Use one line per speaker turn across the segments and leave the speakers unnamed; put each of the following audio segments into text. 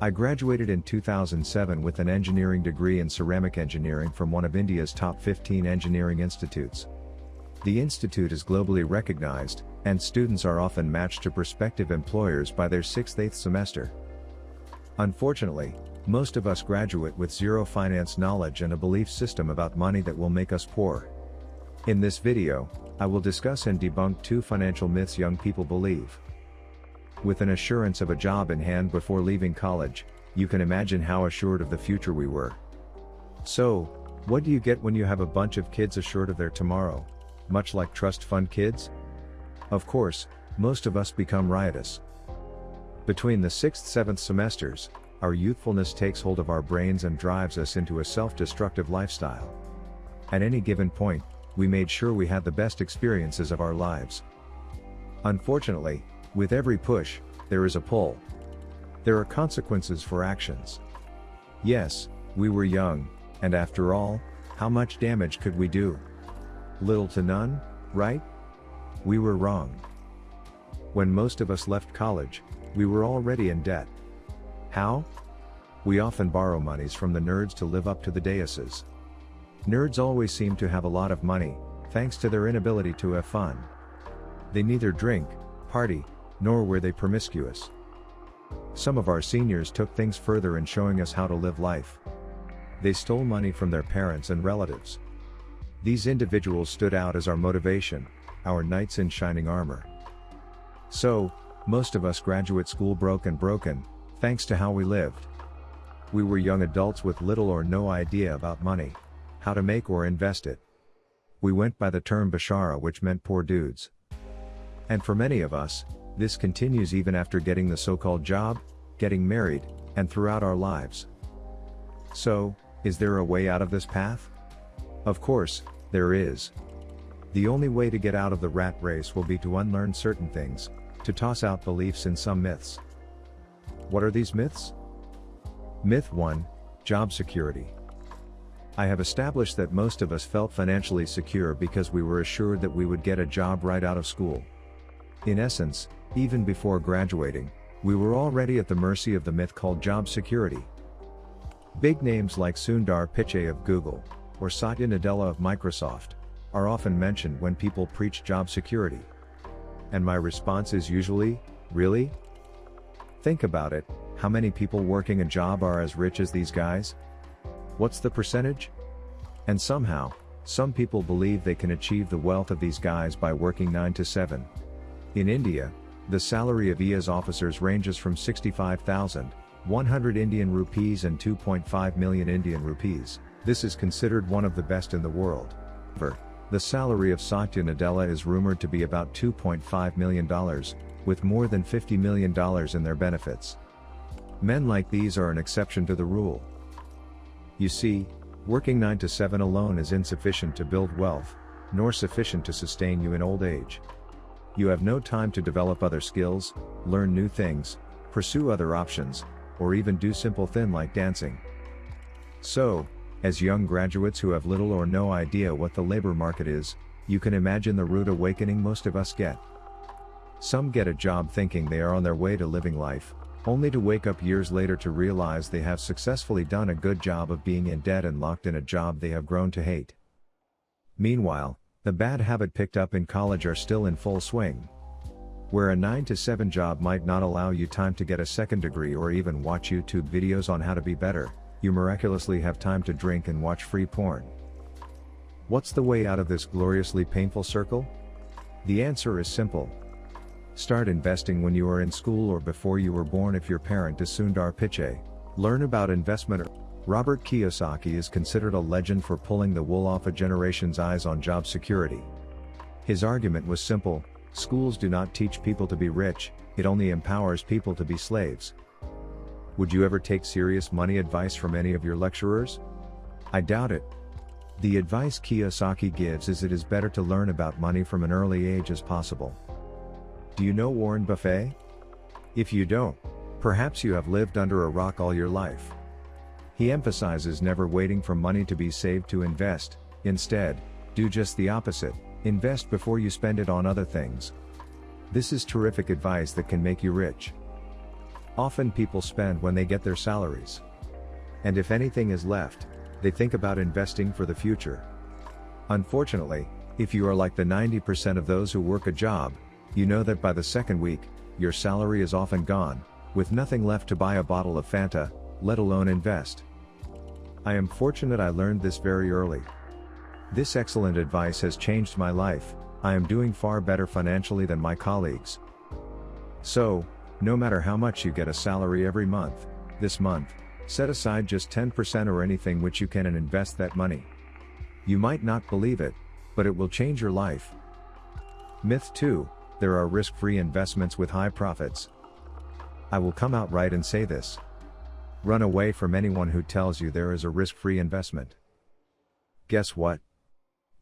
I graduated in 2007 with an engineering degree in ceramic engineering from one of India's top 15 engineering institutes. The institute is globally recognized, and students are often matched to prospective employers by their 6th-8th semester. Unfortunately, most of us graduate with zero finance knowledge and a belief system about money that will make us poor. In this video, I will discuss and debunk 2 financial myths young people believe. With an assurance of a job in hand before leaving college, you can imagine how assured of the future we were. So, what do you get when you have a bunch of kids assured of their tomorrow? Much like trust fund kids? Of course, most of us become riotous. Between the 6th-7th semesters, our youthfulness takes hold of our brains and drives us into a self-destructive lifestyle. At any given point, we made sure we had the best experiences of our lives. Unfortunately, with every push, there is a pull. There are consequences for actions. Yes, we were young, and after all, how much damage could we do? Little to none, right? We were wrong. When most of us left college, we were already in debt. How? We often borrow monies from the nerds to live up to the daises. Nerds always seem to have a lot of money, thanks to their inability to have fun. They neither drink, party, nor were they promiscuous. Some of our seniors took things further in showing us how to live life. They stole money from their parents and relatives. These individuals stood out as our motivation, our knights in shining armor. So, most of us graduate school broken, thanks to how we lived. We were young adults with little or no idea about money, how to make or invest it. We went by the term bashara, which meant poor dudes. And for many of us, this continues even after getting the so-called job, getting married, and throughout our lives. So, is there a way out of this path? Of course, there is. The only way to get out of the rat race will be to unlearn certain things, to toss out beliefs in some myths. What are these myths? Myth 1, job security. I have established that most of us felt financially secure because we were assured that we would get a job right out of school. In essence, even before graduating, we were already at the mercy of the myth called job security. Big names like Sundar Pichai of Google, or Satya Nadella of Microsoft, are often mentioned when people preach job security. And my response is usually, really? Think about it, how many people working a job are as rich as these guys? What's the percentage? And somehow, some people believe they can achieve the wealth of these guys by working 9 to 7. In India, the salary of IAS officers ranges from 65,100 Indian rupees and 2.5 million Indian rupees. This is considered one of the best in the world. However, the salary of Satya Nadella is rumored to be about $2.5 million, with more than $50 million in their benefits. Men like these are an exception to the rule. You see, working 9 to 7 alone is insufficient to build wealth, nor sufficient to sustain you in old age. You have no time to develop other skills, learn new things, pursue other options, or even do simple things like dancing. So, as young graduates who have little or no idea what the labor market is, you can imagine the rude awakening most of us get. Some get a job thinking they are on their way to living life, only to wake up years later to realize they have successfully done a good job of being in debt and locked in a job they have grown to hate. Meanwhile, the bad habit picked up in college are still in full swing. Where a 9 to 7 job might not allow you time to get a second degree or even watch YouTube videos on how to be better, you miraculously have time to drink and watch free porn. What's the way out of this gloriously painful circle? The answer is simple. Start investing when you are in school or before you were born if your parent is Sundar Pichai. Learn about investment. Robert Kiyosaki is considered a legend for pulling the wool off a generation's eyes on job security. His argument was simple: schools do not teach people to be rich, it only empowers people to be slaves. Would you ever take serious money advice from any of your lecturers? I doubt it. The advice Kiyosaki gives is it is better to learn about money from an early age as possible. Do you know Warren Buffett? If you don't, perhaps you have lived under a rock all your life. He emphasizes never waiting for money to be saved to invest. Instead, do just the opposite, invest before you spend it on other things. This is terrific advice that can make you rich. Often people spend when they get their salaries. And if anything is left, they think about investing for the future. Unfortunately, if you are like the 90% of those who work a job, you know that by the second week, your salary is often gone, with nothing left to buy a bottle of Fanta, let alone invest. I am fortunate I learned this very early. This excellent advice has changed my life. I am doing far better financially than my colleagues. So, no matter how much you get a salary every month, this month, set aside just 10% or anything which you can and invest that money. You might not believe it, but it will change your life. Myth 2, there are risk-free investments with high profits. I will come out right and say this. Run away from anyone who tells you there is a risk-free investment. Guess what?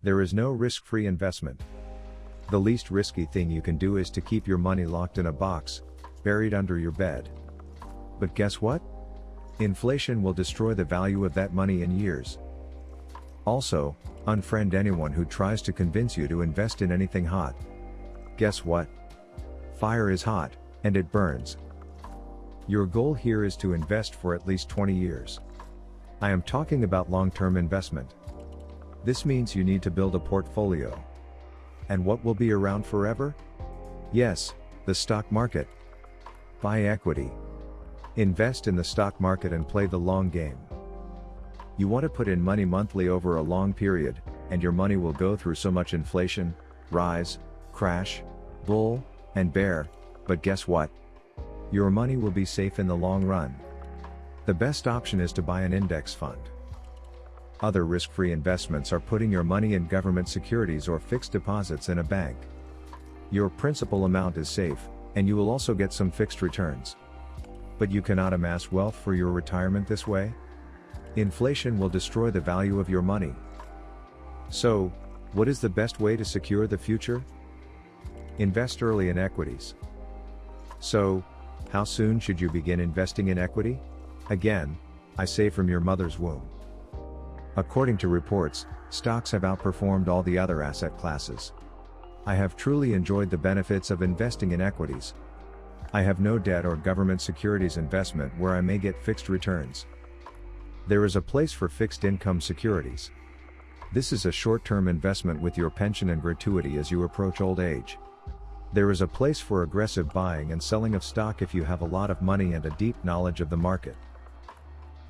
There is no risk-free investment. The least risky thing you can do is to keep your money locked in a box, buried under your bed. But guess what? Inflation will destroy the value of that money in years. Also, unfriend anyone who tries to convince you to invest in anything hot. Guess what? Fire is hot, and it burns. Your goal here is to invest for at least 20 years. I am talking about long-term investment. This means you need to build a portfolio. And what will be around forever? Yes, the stock market. Buy equity. Invest in the stock market and play the long game. You want to put in money monthly over a long period, and your money will go through so much inflation, rise, crash, bull, and bear, but guess what? Your money will be safe in the long run. The best option is to buy an index fund. Other risk-free investments are putting your money in government securities or fixed deposits in a bank. Your principal amount is safe, and you will also get some fixed returns. But you cannot amass wealth for your retirement this way? Inflation will destroy the value of your money. So, what is the best way to secure the future? Invest early in equities. So, how soon should you begin investing in equity? Again, I say from your mother's womb. According to reports, stocks have outperformed all the other asset classes. I have truly enjoyed the benefits of investing in equities. I have no debt or government securities investment where I may get fixed returns. There is a place for fixed income securities. This is a short-term investment with your pension and gratuity as you approach old age. There is a place for aggressive buying and selling of stock if you have a lot of money and a deep knowledge of the market.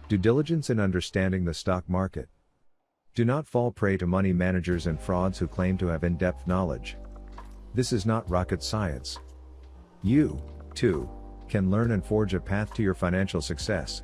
Due diligence in understanding the stock market. Do not fall prey to money managers and frauds who claim to have in-depth knowledge. This is not rocket science. You, too, can learn and forge a path to your financial success.